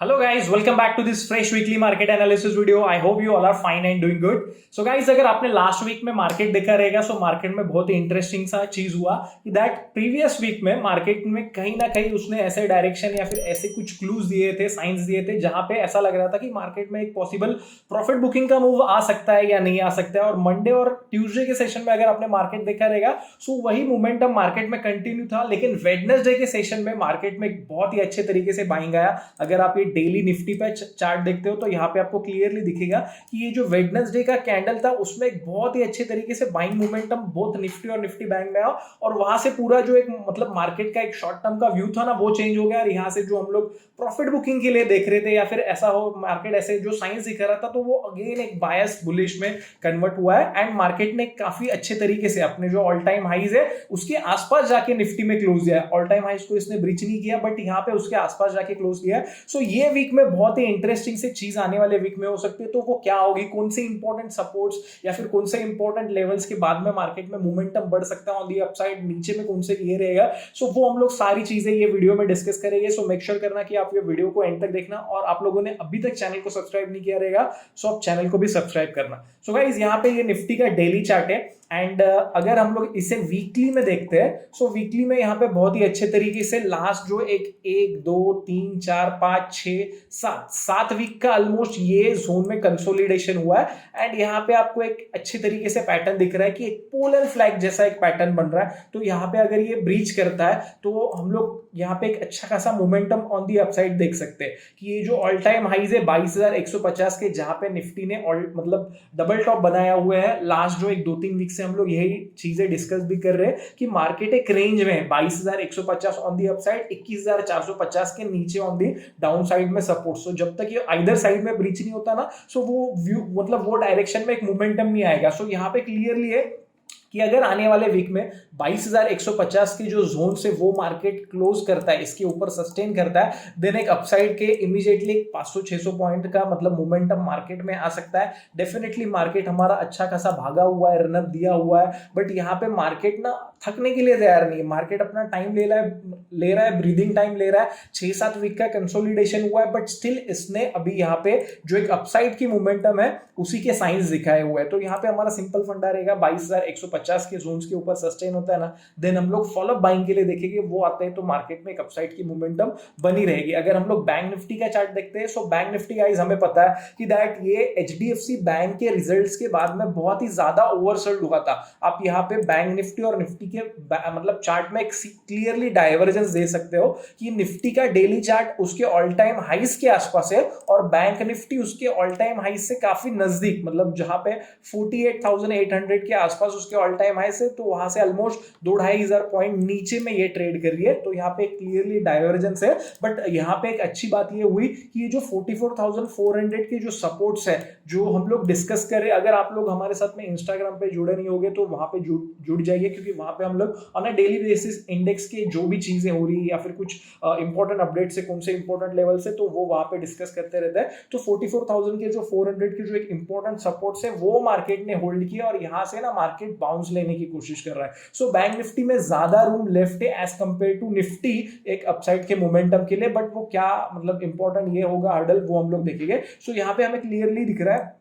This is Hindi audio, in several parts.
Hello guys, welcome back to this fresh weekly market analysis video. I hope you all are fine and doing good. So guys, अगर आपने लास्ट वीक में मार्केट देखा रहेगा सो मार्केट में बहुत ही इंटरेस्टिंग सा चीज हुआ कि दैट प्रीवियस वीक में मार्केट में कहीं ना कहीं उसने ऐसे डायरेक्शन या फिर ऐसे कुछ क्लूज दिए थे, साइंस दिए थे जहां पे ऐसा लग रहा था कि मार्केट में एक पॉसिबल प्रॉफिट बुकिंग का मूव आ सकता है या नहीं आ सकता है। और मंडे और ट्यूसडे के सेशन में अगर आपने मार्केट देखा रहेगा सो वही मोमेंटम मार्केट में कंटिन्यू था, लेकिन वेडनेसडे के सेशन में मार्केट में बहुत ही अच्छे तरीके से बाइंग आया। अगर आप ये डेली निफ्टी पे चार्ट देखते हो तो यहाँ पे आपको क्लियरली दिखेगा कि ये जो वेडनेसडे का कैंडल था उसमें एक बहुत ही अच्छे तरीके से बाइंग मोमेंटम बोथ निफ्टी और निफ्टी बैंक में आया और वहां से पूरा जो एक मतलब मार्केट का एक शॉर्ट टर्म का व्यू था ना वो चेंज हो गया। और यहाँ से जो हम लोग प्रॉफिट बुकिंग के लिए देख रहे थे या फिर ऐसा हो मार्केट ऐसे जो साइंस दिखा रहा था तो वो अगेन एक बायस बुलिश में कन्वर्ट हुआ है एंड मार्केट ने काफी अच्छे तरीके से अपने जो ऑल टाइम हाइज है उसके आसपास जाके निफ्टी में क्लोज दिया है। ऑल टाइम हाइज को इसने ब्रीच नहीं किया बट यहाँ पे उसके आसपास जाके क्लोज दिया है। सो ये वीक में बहुत ही इंटरेस्टिंग से चीज आने वाले वीक में हो सकती है। तो वो क्या होगी, कौन से इंपॉर्टेंट सपोर्ट्स या फिर कौन से इंपॉर्टेंट लेवल्स के बाद में मार्केट में मोमेंटम बढ़ सकता है ऑन दी अपसाइड, नीचे में कौन से ये रहेगा। सो वो हम लोग सारी चीजें ये वीडियो में डिस्कस करेंगे। सो मेक श्योर करना कि आप ये वीडियो को एंड तक देखना और आप लोगों ने अभी तक चैनल को सब्सक्राइब नहीं किया रहेगा सो आप चैनल को भी सब्सक्राइब करना। सो गाइस यहाँ पे ये निफ्टी का डेली चार्ट है एंड अगर हम लोग इसे वीकली में देखते हैं सो वीकली में यहाँ पे बहुत ही अच्छे तरीके से लास्ट जो एक दो तीन चार पाँच छः सात वीक का ऑलमोस्ट ये जोन में कंसोलिडेशन हुआ है एंड यहाँ पे आपको एक अच्छे तरीके से पैटर्न दिख रहा है कि एक पोल एंड फ्लैग जैसा एक पैटर्न बन रहा है। तो यहाँ पे अगर ये ब्रीच करता है तो हम लोग यहाँ पे एक अच्छा खासा मोमेंटम ऑन दी अपसाइड देख सकते हैं कि ये जो ऑल टाइम हाइज है 22,150 के, जहाँ पे निफ्टी ने मतलब डबल टॉप बनाया हुआ है लास्ट जो एक दो तीन वीक से हम लोग यही चीजें डिस्कस भी कर रहे हैं कि मार्केट एक रेंज में है 22,150 ऑन दी अपसाइड, 21,450 के नीचे ऑन दी डाउन साइड में सपोर्ट। सो जब तक ये आइदर साइड में ब्रीच नहीं होता ना सो वो व्यू मतलब वो डायरेक्शन में एक मोमेंटम नहीं आएगा। सो यहाँ पे क्लियरली है कि अगर आने वाले वीक में 22,150 की जो जोन से वो मार्केट क्लोज करता है, इसके ऊपर सस्टेन करता है, देन एक अपसाइड के इमीडिएटली 500-600 पॉइंट का मतलब मोमेंटम मार्केट में आ सकता है। डेफिनेटली मार्केट हमारा अच्छा खासा भागा हुआ है, रनअप दिया हुआ है, बट यहाँ पे मार्केट ना थकने के लिए तैयार नहीं है। मार्केट अपना टाइम ले रहा है, ब्रीदिंग टाइम ले रहा है। 6-7 वीक का कंसोलिडेशन हुआ है बट स्टिल इसने अभी यहाँ पे जो एक अपसाइड की मोमेंटम है उसी के साइंस दिखाए हुए हैं। तो यहाँ पे हमारा सिंपल फंडा रहेगा 22,150 के जोन्स के ऊपर सस्टेन होता है ना, देन हम लोग फॉलोअप बाइंग के लिए देखेंगे, वो आते हैं तो मार्केट में एक अपसाइड की मोमेंटम बनी रहेगी। अगर हम लोग बैंक निफ्टी का चार्ट देखते हैं सो बैंक निफ्टी गाइस हमें पता है कि दैट ये एचडीएफसी बैंक के रिजल्ट्स के बाद में बहुत ही ज्यादा ओवरसोल्ड हुआ था। आप यहाँ पे बैंक निफ्टी और निफ्टी के मतलब चार्ट में एक क्लियरली डाइवर्जेंस दे सकते हो कि निफ्टी का डेली चार्ट उसके ऑल टाइम हाइस के आसपास है और बैंक निफ्टी उसके ऑल टाइम हाइस से काफी नजदीक, मतलब जहां पे 48,800 के आसपास उसके ऑल टाइम हाई से, तो वहां से ऑलमोस्ट 2,500 पॉइंट नीचे में ये ट्रेड कर रही है। तो यहाँ पे क्लियरली डाइवर्जेंस है बट यहाँ पे एक अच्छी बात ये हुई कि ये जो 44,400 के जो सपोर्ट्स है जो हम लोग डिस्कस कर रहे हैं, अगर आप लोग हमारे साथ में इंस्टाग्राम पे जुड़े नहीं होगे तो वहां पे जुड़ जाइए, क्योंकि वहां पे हम लोग on a daily basis index के जो भी चीजें हो रही है या फिर कुछ इंपॉर्टेंट अपडेट से कौन से इंपॉर्टेंट लेवल से तो वो वहां पे डिस्कस करते रहते हैं। तो 44,000 के जो 400 के जो एक इंपॉर्टेंट सपोर्ट्स है वो मार्केट ने होल्ड किया और यहाँ से ना मार्केट बाउंस लेने की कोशिश कर रहा है। सो बैंक निफ्टी में ज्यादा रूम लेफ्ट है एज कंपेयर टू निफ्टी एक अपसाइड के मोमेंटम के लिए, बट वो क्या मतलब इंपॉर्टेंट ये होगा हर्डल वो हम लोग देखेंगे। सो यहाँ पे हमें क्लियरली दिख रहा है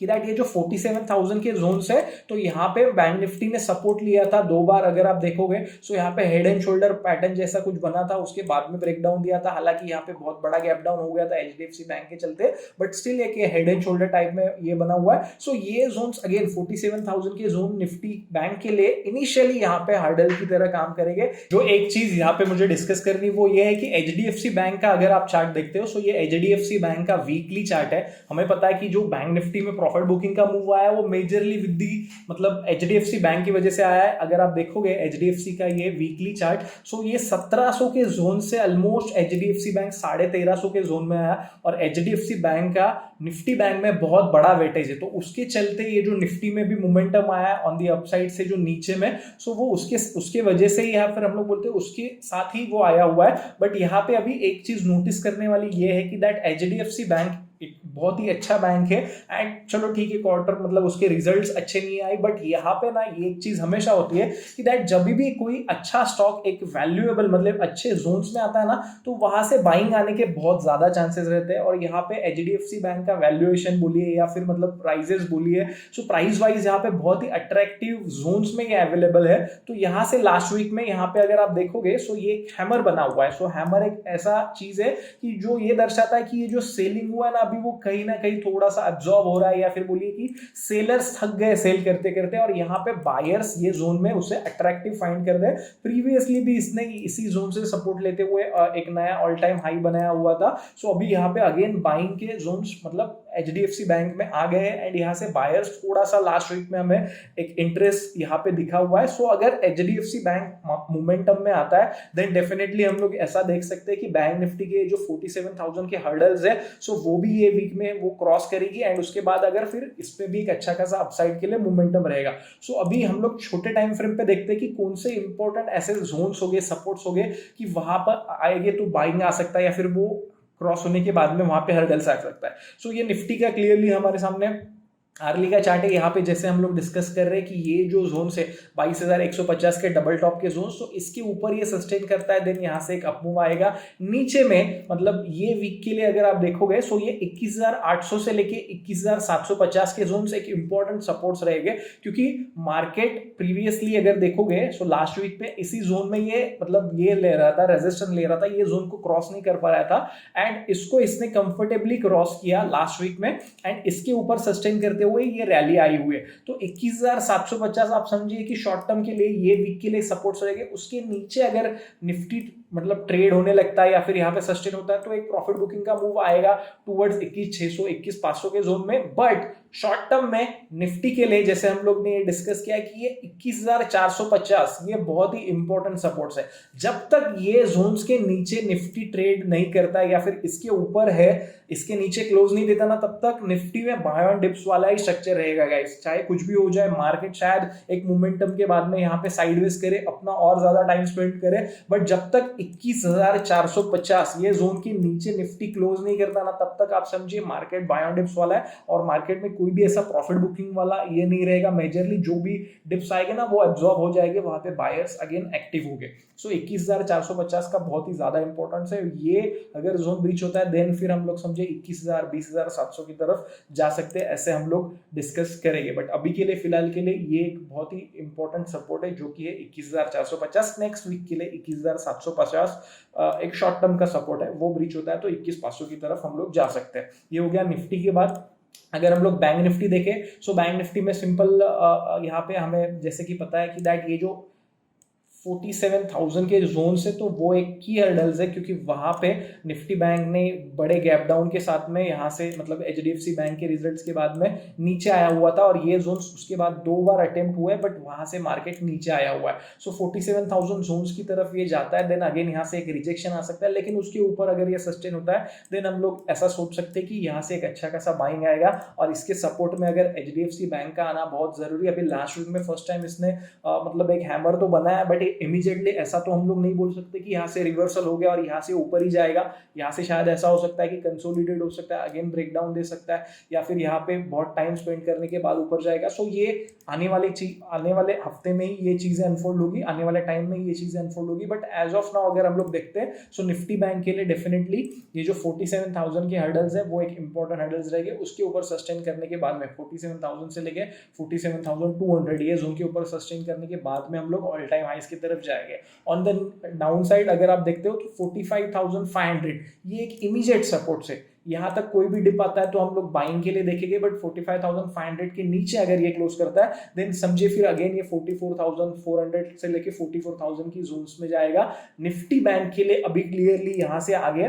कि दैट ये जो 47,000 के जोन्स है तो यहाँ पे बैंक निफ्टी ने सपोर्ट लिया था दो बार, अगर आप देखोगे सो यहाँ पे हेड एंड शोल्डर पैटर्न जैसा कुछ बना था, उसके बाद में ब्रेक डाउन दिया था। हालांकि यहाँ पे बहुत बड़ा गैप डाउन हो गया था एचडीएफसी बैंक के चलते, बट स्टिल एक हेड एंड शोल्डर टाइप में ये बना हुआ है। सो ये जोन्स अगेन 47,000 के जोन निफ्टी बैंक के लिए इनिशियली यहाँ पे हर्डल की तरह काम करेंगे। जो एक चीज यहाँ पे मुझे डिस्कस करनी वो ये है कि एचडीएफसी बैंक का अगर आप चार्ट देखते हो सो ये एचडीएफसी बैंक का वीकली चार्ट है। हमें पता है कि जो बैंक निफ्टी में प्रॉफिट बुकिंग का मूव आया है वो मेजरली विद दी मतलब एचडीएफसी बैंक की वजह से आया है। अगर आप देखोगे एचडीएफसी का ये वीकली चार्ट सो ये 1700 के जोन से ऑलमोस्ट एचडीएफसी बैंक 1350 के जोन में आया और एचडीएफसी बैंक का निफ्टी बैंक में बहुत बड़ा वेटेज है। तो उसके चलते ये जो निफ्टी में भी मोमेंटम आया ऑन दी अपसाइड से जो नीचे में सो वो उसके वजह से ही, या फिर हम लोग बोलते हैं उसके साथ ही वो आया हुआ है। बट यहाँ पे अभी एक चीज नोटिस करने वाली ये है कि दैट एचडीएफसी बैंक बहुत ही अच्छा बैंक है। एंड चलो ठीक है, क्वार्टर मतलब उसके रिजल्ट्स अच्छे नहीं आए, बट यहाँ पे ना ये एक चीज हमेशा होती है कि दैट जब भी कोई अच्छा स्टॉक एक वैल्यूएबल मतलब अच्छे जोन्स में आता है ना, तो वहां से बाइंग आने के बहुत ज्यादा चांसेस रहते हैं। और यहाँ पे एचडीएफसी बैंक का वैल्यूएशन बोलिए या फिर मतलब प्राइजेस बोलिए, सो प्राइस वाइज यहाँ पे बहुत ही अट्रैक्टिव जोन्स में ये अवेलेबल है। तो यहाँ से लास्ट वीक में यहाँ पे अगर आप देखोगे, सो ये एक हैमर बना हुआ है। सो हैमर एक ऐसा चीज है कि जो ये दर्शाता है कि ये जो सेलिंग हुआ है ना अभी, वो कहीं ना कहीं थोड़ा सा अब्जॉर्ब हो रहा है, या फिर बोलिए कि सेलर्स थक गए सेल करते करते, और यहाँ पे बायर्स ये जोन में उसे अट्रैक्टिव फाइंड कर रहे हैं। प्रीवियसली भी इसने इसी जोन से सपोर्ट लेते हुए एक नया ऑल टाइम हाई बनाया हुआ था। सो अभी यहाँ पे अगेन बाइंग के जोन्स मतलब एचडीएफसी बैंक में आ गए हैं, एंड यहाँ से बायर्स थोड़ा सा लास्ट वीक में हमें एक इंटरेस्ट यहाँ पे दिखा हुआ है। सो अगर एचडीएफसी बैंक मोमेंटम में आता है, देन डेफिनेटली हम लोग ऐसा देख सकते हैं कि बैंक निफ्टी के जो 47,000 के हर्डल्स है, सो वो भी ये वीक में वो क्रॉस करेगी, एंड उसके बाद अगर फिर इस पे भी एक अच्छा खासा अपसाइड के लिए मोमेंटम रहेगा। सो अभी हम लोग छोटे टाइम फ्रेम पे देखते हैं कि कौन से इंपॉर्टेंट ऐसे जोन्स हो गए, सपोर्ट्स हो गए कि वहां पर आएंगे तो बाइंग आ सकता है, या फिर वो क्रॉस होने के बाद में वहां पे हर्डल्स आ सकता है। सो ये निफ्टी का क्लियरली हमारे सामने आर्ली का चार्ट है। यहाँ पे जैसे हम लोग डिस्कस कर रहे हैं कि ये जो जोन से 22,150 के डबल टॉप के जोन, तो इसके ऊपर ये सस्टेन करता है, देन यहाँ से एक अपमूव आएगा नीचे में। मतलब ये वीक के लिए अगर आप देखोगे, सो ये 21,800 से लेके 21,750 के जोन एक इंपॉर्टेंट सपोर्ट्स रहेंगे, क्योंकि मार्केट प्रीवियसली अगर देखोगे, सो लास्ट वीक पे इसी जोन में ये मतलब ये ले रहा था, रेजिस्टेंस ले रहा था, ये जोन को क्रॉस नहीं कर पा रहा था, एंड इसको इसने कंफर्टेबली क्रॉस किया लास्ट वीक में, एंड इसके ऊपर सस्टेन करते हुए ये रैली आई हुई है। तो 21,750 आप समझिए कि शॉर्ट टर्म के लिए ये वीक के लिए सपोर्ट्स रहेंगे। उसके नीचे अगर निफ्टी मतलब ट्रेड होने लगता है या फिर यहाँ पे सस्टेन होता है, तो एक प्रॉफिट बुकिंग का मूव आएगा टुवर्ड्स 21,600 21,500 के जोन में। बट शॉर्ट टर्म में निफ्टी के लिए जैसे हम लोग ने डिस्कस किया कि ये 21,450 ये बहुत ही इंपॉर्टेंट सपोर्ट्स है। जब तक ये जोन्स के नीचे निफ्टी ट्रेड नहीं करता है या फिर इसके ऊपर है, इसके नीचे क्लोज नहीं देता ना, तब तक निफ्टी में बाय ऑन डिप्स वाला ही स्ट्रक्चर रहेगा गाइस। चाहे कुछ भी हो जाए, मार्केट शायद एक मोमेंटम के बाद में यहाँ पे साइडवेज करे, अपना और ज्यादा टाइम स्पेंड करे, बट जब तक 21,450 ये जोन के नीचे निफ्टी क्लोज नहीं करता ना, तब तक आप समझिए मार्केट बाय ऑन डिप्स वाला है, और मार्केट में कोई भी ऐसा प्रॉफिट बुकिंग वाला ये नहीं रहेगा। मेजरली जो भी डिप्स आएंगे ना, वो एब्जॉर्ब हो जाएंगे, वहां पे बायर्स अगेन एक्टिव हो गए। सो 21,450 का बहुत ही ज्यादा इंपॉर्टेंस है। ये अगर जोन ब्रीच होता है, देन फिर हम लोग समझे 21,000 20,700 की तरफ जा सकते हैं, ऐसे हम लोग डिस्कस करेंगे। बट अभी के लिए फिलहाल के लिए ये एक बहुत ही इंपॉर्टेंट सपोर्ट है, जो कि है 21,450। नेक्स्ट वीक के लिए 21,750 एक शॉर्ट टर्म का सपोर्ट है, वो ब्रीच होता है तो 21,500 की तरफ हम लोग जा सकते हैं। ये हो गया निफ्टी के बाद। अगर हम लोग बैंक निफ्टी देखें, सो बैंक निफ्टी में सिंपल यहाँ पे हमें जैसे कि पता है कि दैट ये जो 47,000 के जोन से, तो वो एक की हर्डल्स है, क्योंकि वहां पे निफ्टी बैंक ने बड़े गैप डाउन के साथ में यहाँ से मतलब एचडीएफसी बैंक के रिजल्ट्स के बाद में नीचे आया हुआ था, और ये जोन उसके बाद 2 बार अटेम्प्ट हुआ है, बट वहां से मार्केट नीचे आया हुआ है। सो 47,000 जोन्स की तरफ ये जाता है, देन अगेन यहाँ से एक रिजेक्शन आ सकता है, लेकिन उसके ऊपर अगर ये सस्टेन होता है, देन हम लोग ऐसा सोच सकते हैं कि यहाँ से एक अच्छा खासा बाइंग आएगा। और इसके सपोर्ट में अगर एचडीएफसी बैंक का आना बहुत जरूरी है। अभी लास्ट वीक में फर्स्ट टाइम इसने मतलब एक हैमर तो बना है, बट इमीडिएटली ऐसा तो हम लोग नहीं बोल सकते कि यहाँ से रिवर्सल हो गया और यहाँ से ऊपर ही जाएगा। यहाँ से शायद ऐसा हो सकता है कि कंसोलिडेट हो सकता है, अगेन ब्रेकडाउन दे सकता है, या फिर यहाँ पे बहुत टाइम स्पेंड करने के बाद ऊपर जाएगा। सो ये आने वाले हफ्ते में ही ये चीजें अनफोल्ड होगी, आने वाले टाइम में ये चीजें अनफोल्ड होगी। बट एज ऑफ नाउ अगर हम लोग देखते हैं, सो निफ्टी बैंक के लिए डेफिनेटली ये जो 47,000 के हर्डल्स है, वो एक इंपॉर्टेंट हर्डल्स रहेंगे। उसके ऊपर सस्टेन करने के बाद में 47,000 से लेके 47,200 ये जोन के ऊपर सस्टेन करने के बाद में हम लोग ऑल टाइम हाइस की तरफ जाएंगे। ऑन द डाउन साइड अगर आप देखते हो, तो 45,500 ये एक इमीडिएट सपोर्ट से यहां तक कोई भी डिप आता है तो हम लोग बाइंग के लिए देखेंगे। बट 45,500 के नीचे अगर ये क्लोज करता है, देन समझिए फिर अगेन ये 44,400 से लेके 44,000 की जोन्स में जाएगा। निफ्टी बैंक के लिए अभी क्लियरली यहां से आगे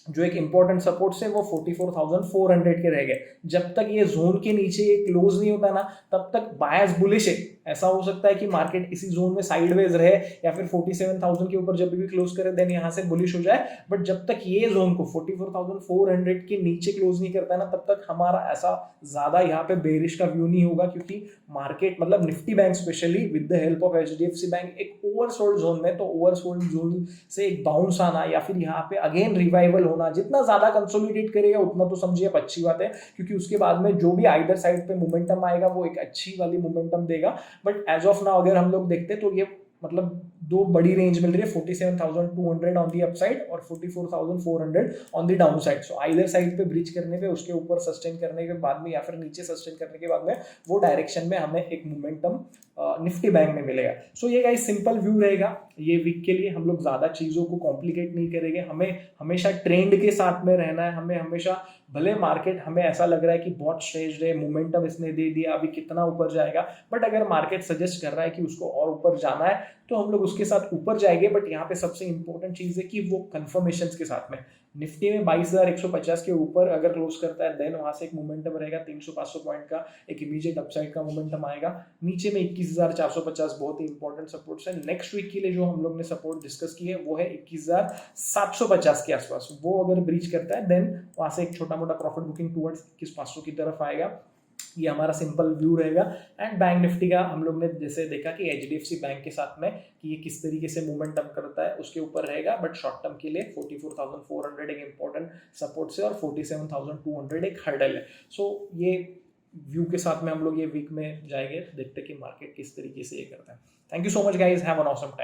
जो एक इंपॉर्टेंट सपोर्ट है वो 44,400 के रह गए। जब तक ये जोन के नीचे ये क्लोज नहीं होता ना, तब तक बायर्स बुलिश है ऐसा हो सकता है कि मार्केट इसी जोन में साइडवेज रहे या फिर 47,000 के ऊपर जब भी क्लोज करे देन यहाँ से बुलिश हो जाए, बट जब तक ये जोन को 44,400 के नीचे क्लोज नहीं करता है ना, तब तक हमारा ऐसा ज्यादा यहाँ पे बेरिश का व्यू नहीं होगा, क्योंकि मार्केट मतलब Nifty bank specially with the help of HDFC bank एक ओवरसोल्ड जोन में, तो ओवरसोल्ड जोन से एक बाउंस आना या फिर यहाँ पे अगेन रिवाइवल होना, जितना ज्यादा कंसोलिडेट करेगा उतना तो समझिए अब अच्छी बात है, क्योंकि उसके बाद में जो भी आइदर साइड पे मोमेंटम आएगा वो एक अच्छी वाली मोमेंटम देगा। बट एज ऑफ नाउ अगर हम लोग देखते तो ये मतलब दो बड़ी रेंज मिल रही है, 47,200 ऑन दी अपसाइड और 44,400 on the down side. So either side पे ब्रिज करने पे, उसके ऊपर सस्टेन करने के बाद में या फिर नीचे सस्टेन करने के बाद में वो डायरेक्शन में हमें एक मोमेंटम निफ्टी बैंक में मिलेगा। सो ये गाइस सिंपल व्यू रहेगा ये वीक के लिए। हम लोग ज्यादा चीजों को कॉम्प्लिकेट नहीं करेंगे, हमें हमेशा ट्रेंड के साथ में रहना है, हमें हमेशा भले मार्केट हमें ऐसा लग रहा है कि बहुत स्ट्रेच्ड है, मोमेंटम इसने दे दिया, अभी कितना ऊपर जाएगा, बट अगर मार्केट सजेस्ट कर रहा है कि उसको और ऊपर जाना है तो हम लोग उसके साथ ऊपर जाएंगे। बट यहाँ पे सबसे इंपॉर्टेंट चीज है कि वो कंफर्मेशन के साथ में निफ्टी में 22,150 के ऊपर अगर क्लोज करता है देन वहां से एक मोमेंटम रहेगा 300-500 पॉइंट का, एक इमीडिएट अपसाइड का मोमेंटम आएगा। नीचे में 21,450 बहुत ही इंपॉर्टेंट सपोर्ट्स है। नेक्स्ट वीक के लिए जो हम लोग ने सपोर्ट डिस्कस की है वो है 21,750 के आसपास, वो अगर ब्रीच करता है देन वहां से एक छोटा मोटा प्रॉफिट बुकिंग टुवर्ड्स 21,500 की तरफ आएगा। ये हमारा सिंपल व्यू रहेगा। एंड बैंक निफ्टी का हम लोग ने जैसे देखा कि एचडीएफसी बैंक के साथ में कि ये किस तरीके से मोमेंटम करता है उसके ऊपर रहेगा, बट शॉर्ट टर्म के लिए 44,400 एक इंपॉर्टेंट सपोर्ट से और 47,200 एक हर्डल है। सो ये व्यू के साथ में हम लोग ये वीक में जाएंगे, देखते हैं कि मार्केट किस तरीके से ये करता है। Thank you so much guys, have an awesome time.